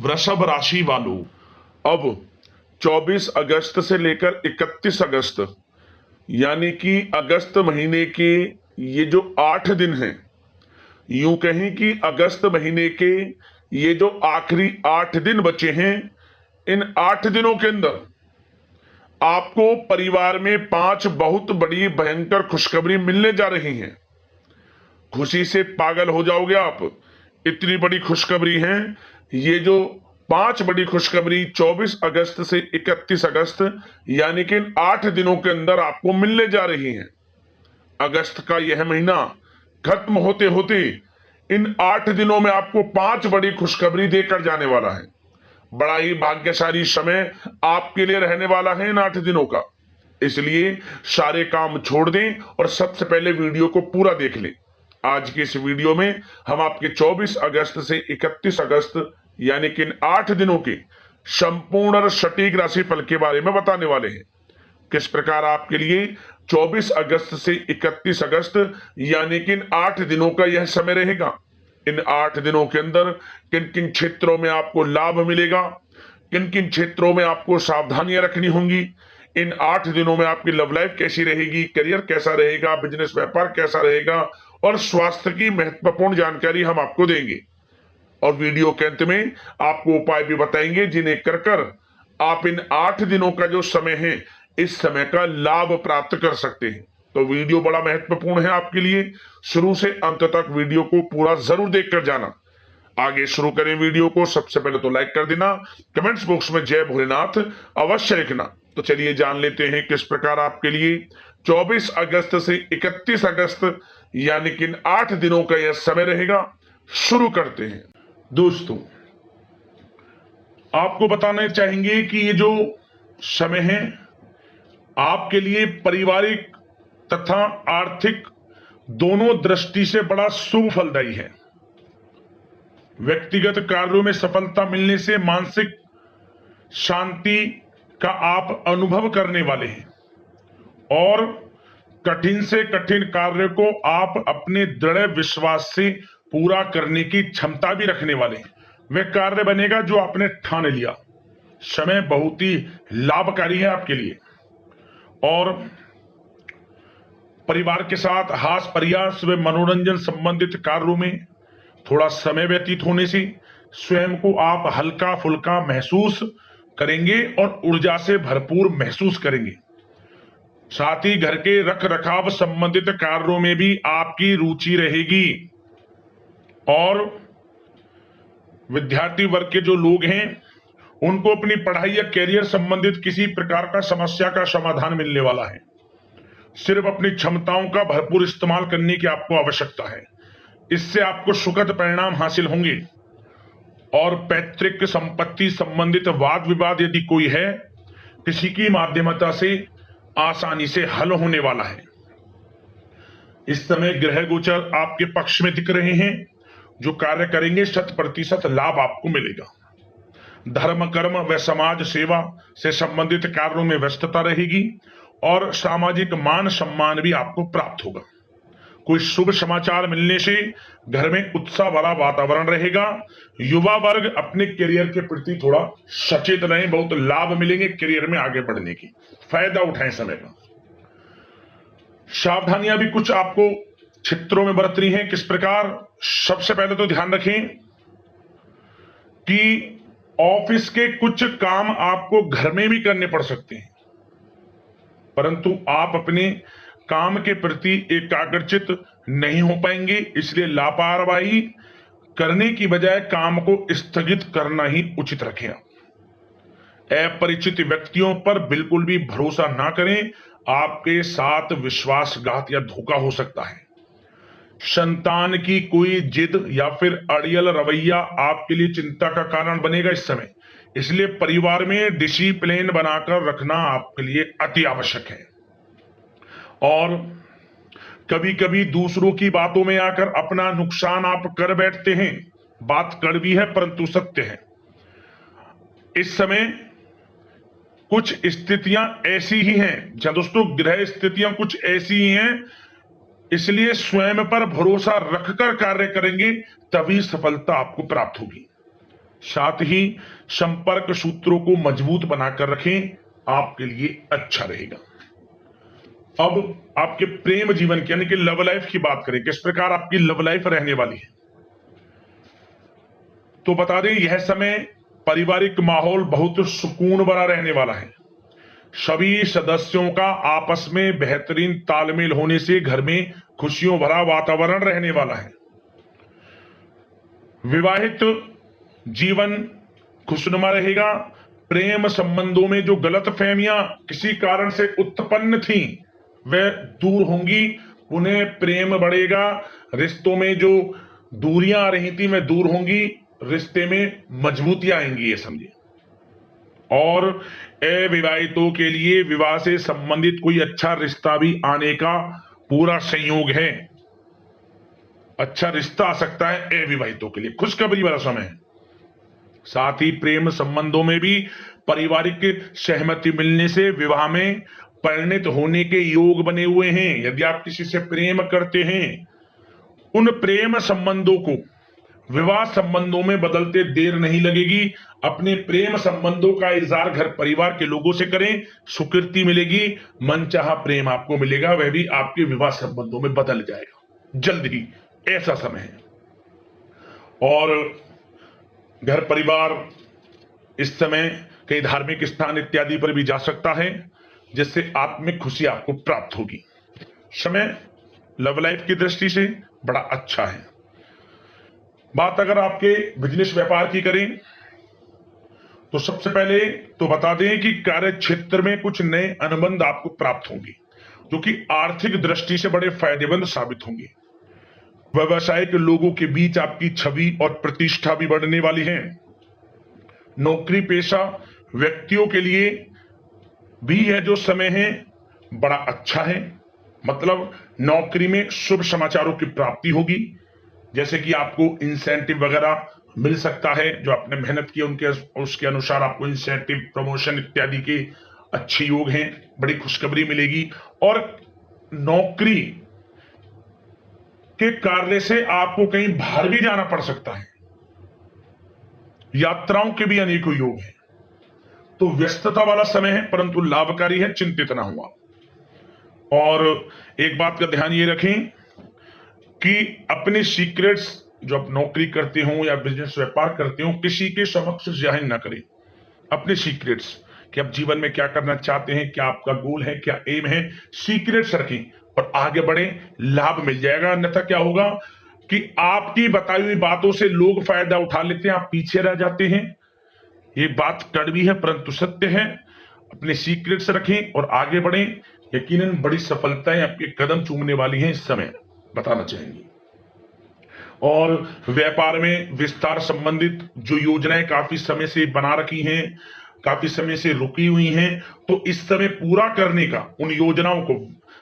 वृषभ राशि वालों, अब 24 अगस्त से लेकर 31 अगस्त यानी कि अगस्त महीने के ये जो 8 दिन हैं, यूं कहें कि अगस्त महीने के ये जो आखिरी 8 दिन बचे हैं, इन 8 दिनों के अंदर आपको परिवार में 5 बहुत बड़ी भयंकर खुशखबरी मिलने जा रही हैं। खुशी से पागल हो जाओगे आप, इतनी बड़ी खुशखबरी है। ये जो 5 बड़ी खुशखबरी 24 अगस्त से 31 अगस्त यानी कि इन 8 दिनों के अंदर आपको मिलने जा रही हैं। अगस्त का यह महीना खत्म होते होते इन 8 दिनों में आपको 5 बड़ी खुशखबरी देकर जाने वाला है। बड़ा ही भाग्यशाली समय आपके लिए रहने वाला है इन 8 दिनों का। इसलिए सारे काम छोड़ दें और सबसे पहले वीडियो को पूरा देख लें। आज की इस वीडियो में हम आपके 24 अगस्त से 31 अगस्त यानी कि इन 8 दिनों के संपूर्ण और सटीक राशिफल के बारे में बताने वाले हैं। किस प्रकार आपके लिए 24 अगस्त से 31 अगस्त यानी कि इन 8 दिनों का यह समय रहेगा। इन 8 दिनों के अंदर किन किन क्षेत्रों में आपको लाभ मिलेगा, किन किन क्षेत्रों में आपको सावधानियां रखनी होंगी, इन 8 दिनों में आपकी लव लाइफ कैसी रहेगी, करियर कैसा रहेगा, बिजनेस व्यापार कैसा रहेगा और स्वास्थ्य की महत्वपूर्ण जानकारी हम आपको देंगे। और वीडियो के अंत में आपको उपाय भी बताएंगे जिन्हें कर कर आप इन 8 दिनों का जो समय है, इस समय का लाभ प्राप्त कर सकते हैं। तो वीडियो बड़ा महत्वपूर्ण है आपके लिए, शुरू से अंत तक वीडियो को पूरा जरूर देखकर जाना। आगे शुरू करें वीडियो को। सबसे पहले तो लाइक कर देना, कमेंट्स बॉक्स में जय भोलेनाथ अवश्य लिखना। तो चलिए जान लेते हैं किस प्रकार आपके लिए 24 अगस्त से 31 अगस्त यानी कि इन 8 दिनों का यह समय रहेगा। शुरू करते हैं। दोस्तों, आपको बताना चाहेंगे कि ये जो समय है आपके लिए पारिवारिक तथा आर्थिक दोनों दृष्टि से बड़ा शुभ फलदायी है। व्यक्तिगत कार्यों में सफलता मिलने से मानसिक शांति का आप अनुभव करने वाले हैं और कठिन से कठिन कार्य को आप अपने दृढ़ विश्वास से पूरा करने की क्षमता भी रखने वाले हैं। वह कार्य बनेगा जो आपने ठान लिया। समय बहुत ही लाभकारी है आपके लिए और परिवार के साथ हास्य प्रयास व मनोरंजन संबंधित कार्यों में थोड़ा समय व्यतीत होने से स्वयं को आप हल्का फुल्का महसूस करेंगे और ऊर्जा से भरपूर महसूस करेंगे। साथ ही घर के रख रखाव संबंधित कार्यों में भी आपकी रुचि रहेगी और विद्यार्थी वर्ग के जो लोग हैं उनको अपनी पढ़ाई या करियर संबंधित किसी प्रकार का समस्या का समाधान मिलने वाला है। सिर्फ अपनी क्षमताओं का भरपूर इस्तेमाल करने की आपको आवश्यकता है। इससे आपको सुखद परिणाम हासिल होंगे और पैतृक संपत्ति संबंधित वाद विवाद यदि कोई है, किसी की माध्यमता से आसानी से हल होने वाला है। इस समय ग्रह गोचर आपके पक्ष में दिख रहे हैं। जो कार्य करेंगे 100% लाभ आपको मिलेगा। धर्म कर्म व समाज सेवा से संबंधित कार्यों में व्यस्तता रहेगी और सामाजिक मान सम्मान भी आपको प्राप्त होगा। कोई शुभ समाचार मिलने से घर में उत्साह भरा वातावरण रहेगा। युवा वर्ग अपने करियर के प्रति थोड़ा सचेत रहें, बहुत लाभ मिलेंगे करियर में आगे बढ़ने की, फायदा उठाएं समय का। सावधानियां भी कुछ आपको क्षेत्रों में बरतनी है। किस प्रकार? सबसे पहले तो ध्यान रखें कि ऑफिस के कुछ काम आपको घर में भी करने पड़ सकते हैं, परंतु आप अपने काम के प्रति एकाग्रचित नहीं हो पाएंगे। इसलिए लापरवाही करने की बजाय काम को स्थगित करना ही उचित रखें। अपरिचित व्यक्तियों पर बिल्कुल भी भरोसा ना करें, आपके साथ विश्वासघात या धोखा हो सकता है। संतान की कोई जिद या फिर अड़ियल रवैया आपके लिए चिंता का कारण बनेगा इस समय। इसलिए परिवार में डिसिप्लिन बनाकर रखना आपके लिए अति आवश्यक है। और कभी कभी दूसरों की बातों में आकर अपना नुकसान आप कर बैठते हैं। बात कड़वी है परंतु सत्य है। इस समय कुछ स्थितियां ऐसी ही हैं, जहां दोस्तों ग्रह स्थितियां कुछ ऐसी ही हैं, इसलिए स्वयं पर भरोसा रखकर कार्य करेंगे तभी सफलता आपको प्राप्त होगी। साथ ही संपर्क सूत्रों को मजबूत बनाकर रखें, आपके लिए अच्छा रहेगा। अब आपके प्रेम जीवन की यानी कि लव लाइफ की बात करें, किस प्रकार आपकी लव लाइफ रहने वाली है। तो बता दें, यह समय पारिवारिक माहौल बहुत सुकून भरा रहने वाला है। सभी सदस्यों का आपस में बेहतरीन तालमेल होने से घर में खुशियों भरा वातावरण रहने वाला है। विवाहित जीवन खुशनुमा रहेगा। प्रेम संबंधों में जो गलतफहमियां किसी कारण से उत्पन्न थी वह दूर होंगी, उन्हें प्रेम बढ़ेगा। रिश्तों में जो दूरियां आ रही थी वह दूर होंगी, रिश्ते में मजबूतियां आएंगी, ये समझिए। और अविवाहितों के लिए विवाह से संबंधित कोई अच्छा रिश्ता भी आने का पूरा संयोग है। अच्छा रिश्ता आ सकता है अविवाहितों के लिए, खुशखबरी वाला समय है। साथ ही प्रेम संबंधों में भी पारिवारिक सहमति मिलने से विवाह में परिणत होने के योग बने हुए हैं। यदि आप किसी से प्रेम करते हैं, उन प्रेम संबंधों को विवाह संबंधों में बदलते देर नहीं लगेगी। अपने प्रेम संबंधों का इजहार घर परिवार के लोगों से करें, स्वीकृति मिलेगी, मनचाहा प्रेम आपको मिलेगा, वह भी आपके विवाह संबंधों में बदल जाएगा जल्द ही, ऐसा समय है। और घर परिवार इस समय कई धार्मिक स्थान इत्यादि पर भी जा सकता है, जिससे आत्मिक खुशी आपको प्राप्त होगी। समय लव लाइफ की दृष्टि से बड़ा अच्छा है। बात अगर आपके बिजनेस व्यापार की करें तो सबसे पहले तो बता दें कि कार्य क्षेत्र में कुछ नए अनुबंध आपको प्राप्त होंगे, जो कि आर्थिक दृष्टि से बड़े फायदेमंद साबित होंगे। व्यवसायिक लोगों के बीच आपकी छवि और प्रतिष्ठा भी बढ़ने वाली है। नौकरी पेशा व्यक्तियों के लिए भी यह जो समय है बड़ा अच्छा है। मतलब नौकरी में शुभ समाचारों की प्राप्ति होगी, जैसे कि आपको इंसेंटिव वगैरह मिल सकता है, जो आपने मेहनत की उनके उसके अनुसार आपको इंसेंटिव, प्रमोशन इत्यादि के अच्छे योग हैं, बड़ी खुशखबरी मिलेगी। और नौकरी के कार्य से आपको कहीं बाहर भी जाना पड़ सकता है, यात्राओं के भी अनेकों योग हैं। तो व्यस्तता वाला समय है परंतु लाभकारी है, चिंतित ना हुआ। और एक बात का ध्यान ये रखें कि अपने सीक्रेट्स जो आप नौकरी करते हो या बिजनेस व्यापार करते हो, किसी के समक्ष जाहिर ना करें अपने सीक्रेट्स, कि आप जीवन में क्या करना चाहते हैं, क्या आपका गोल है, क्या एम है, सीक्रेट्स रखें और आगे बढ़े, लाभ मिल जाएगा। अन्यथा क्या होगा कि आपकी बताई हुई बातों से लोग फायदा उठा लेते हैं, आप पीछे रह जाते हैं। ये बात कड़वी है परंतु सत्य है। अपने सीक्रेट्स रखें और आगे बढ़ें, यकीनन बड़ी सफलताएं आपके कदम चूमने वाली हैं इस समय, बताना चाहेंगे। और व्यापार में विस्तार संबंधित जो योजनाएं काफी समय से बना रखी हैं, काफी समय से रुकी हुई हैं, तो इस समय पूरा करने का, उन योजनाओं को,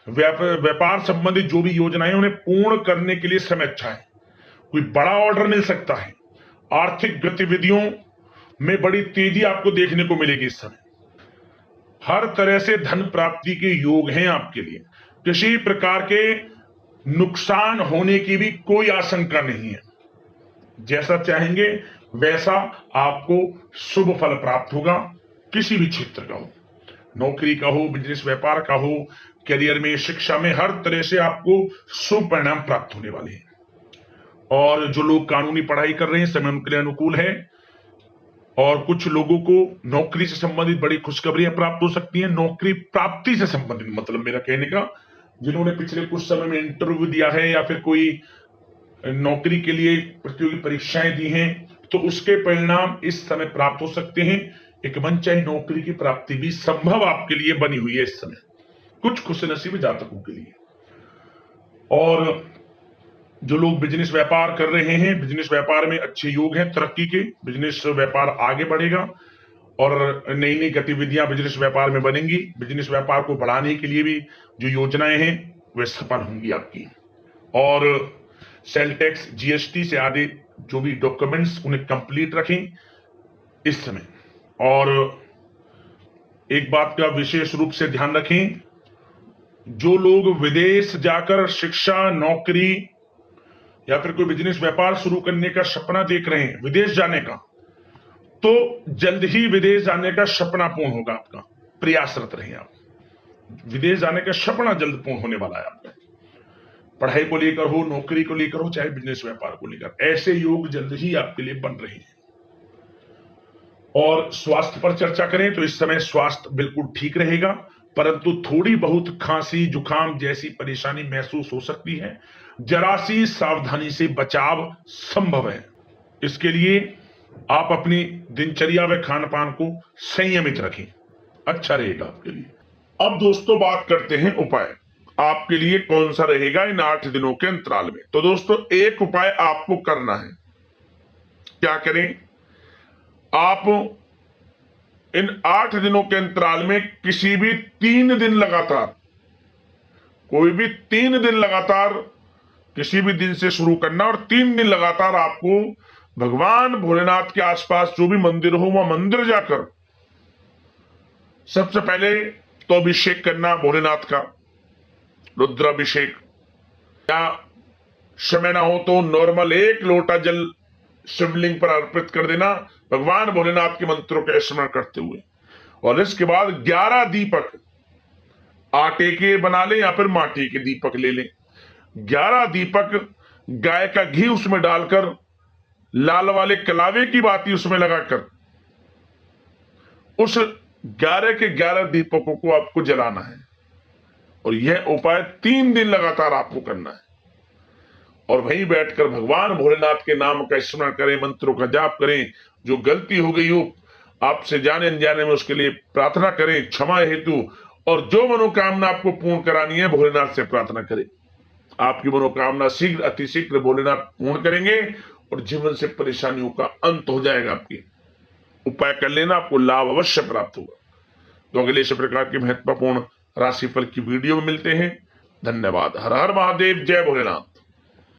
व्यापार संबंधित जो भी योजनाएं उन्हें पूर्ण करने के लिए समय अच्छा है। कोई बड़ा ऑर्डर मिल सकता है। आर्थिक गतिविधियों में बड़ी तेजी आपको देखने को मिलेगी इस समय। हर तरह से धन प्राप्ति के योग हैं आपके लिए। किसी प्रकार के नुकसान होने की भी कोई आशंका नहीं है। जैसा चाहेंगे वैसा आपको शुभ फल प्राप्त होगा, किसी भी क्षेत्र का हो, नौकरी का हो, बिजनेस व्यापार का हो, करियर में, शिक्षा में, हर तरह से आपको शुभ परिणाम प्राप्त होने वाले हैं। और जो लोग कानूनी पढ़ाई कर रहे हैं समय उनके लिए अनुकूल है। और कुछ लोगों को नौकरी से संबंधित बड़ी खुशखबरियां प्राप्त हो सकती हैं। नौकरी प्राप्ति से संबंधित मतलब मेरा कहने का, जिन्होंने पिछले कुछ समय में इंटरव्यू दिया है या फिर कोई नौकरी के लिए प्रतियोगी परीक्षाएं दी हैं, तो उसके परिणाम इस समय प्राप्त हो सकते हैं। एक मनचाही नौकरी की प्राप्ति भी संभव आपके लिए बनी हुई है इस समय, कुछ खुशनसीब जातकों के लिए। और जो लोग बिजनेस व्यापार कर रहे हैं, बिजनेस व्यापार में अच्छे योग हैं तरक्की के, बिजनेस व्यापार आगे बढ़ेगा और नई नई गतिविधियां बिजनेस व्यापार में बनेंगी। बिजनेस व्यापार को बढ़ाने के लिए भी जो योजनाएं हैं वे सफल होंगी आपकी। और सेल टैक्स, जीएसटी से आदि जो भी डॉक्यूमेंट्स उन्हें कंप्लीट रखें इस समय। और एक बात का विशेष रूप से ध्यान रखें, जो लोग विदेश जाकर शिक्षा, नौकरी या फिर कोई बिजनेस व्यापार शुरू करने का सपना देख रहे हैं, विदेश जाने का, तो जल्द ही विदेश जाने का सपना पूर्ण होगा आपका। प्रयासरत रहिए आप, विदेश जाने का सपना जल्द पूर्ण होने वाला है आपका। पढ़ाई को लेकर हो, नौकरी को लेकर हो, चाहे बिजनेस व्यापार को लेकर, ऐसे योग जल्द ही आपके लिए बन रहे हैं। और स्वास्थ्य पर चर्चा करें तो इस समय स्वास्थ्य बिल्कुल ठीक रहेगा, परंतु थोड़ी बहुत खांसी जुकाम जैसी परेशानी महसूस हो सकती है। जरा सी सावधानी से बचाव संभव है। इसके लिए आप अपनी दिनचर्या व खान पान को संयमित रखें, अच्छा रहेगा आपके लिए। अब दोस्तों बात करते हैं उपाय, आपके लिए कौन सा रहेगा इन 8 दिनों के अंतराल में। तो दोस्तों एक उपाय आपको करना है, क्या करें, आप इन 8 दिनों के अंतराल में किसी भी 3 दिन लगातार, कोई भी 3 दिन लगातार किसी भी दिन से शुरू करना और 3 दिन लगातार आपको भगवान भोलेनाथ के आसपास जो भी मंदिर हो वह मंदिर जाकर सबसे पहले तो अभिषेक करना भोलेनाथ का, रुद्राभिषेक, या समय ना हो तो नॉर्मल 1 लोटा जल शिवलिंग पर अर्पित कर देना भगवान भोलेनाथ के मंत्रों का स्मरण करते हुए। और इसके बाद 11 दीपक आटे के बना लें या फिर माटी के दीपक ले लें। 11 दीपक गाय का घी उसमें डालकर लाल वाले कलावे की बाती उसमें लगाकर उस 11 के 11 दीपकों को आपको जलाना है। और यह उपाय 3 दिन लगातार आपको करना है। और वहीं बैठकर भगवान भोलेनाथ के नाम का स्मरण करें, मंत्रों का जाप करें, जो गलती हो गई हो आपसे जाने अनजाने में उसके लिए प्रार्थना करें क्षमा हेतु, और जो मनोकामना आपको पूर्ण करानी है भोलेनाथ से प्रार्थना करें। आपकी मनोकामना शीघ्र अतिशीघ्र भोलेनाथ पूर्ण करेंगे और जीवन से परेशानियों का अंत हो जाएगा। आपकी उपाय कर लेना, आपको लाभ अवश्य प्राप्त होगा। तो अगले इस प्रकार के महत्वपूर्ण राशिफल की वीडियो में मिलते हैं। धन्यवाद। हर हर महादेव, जय भोलेनाथ।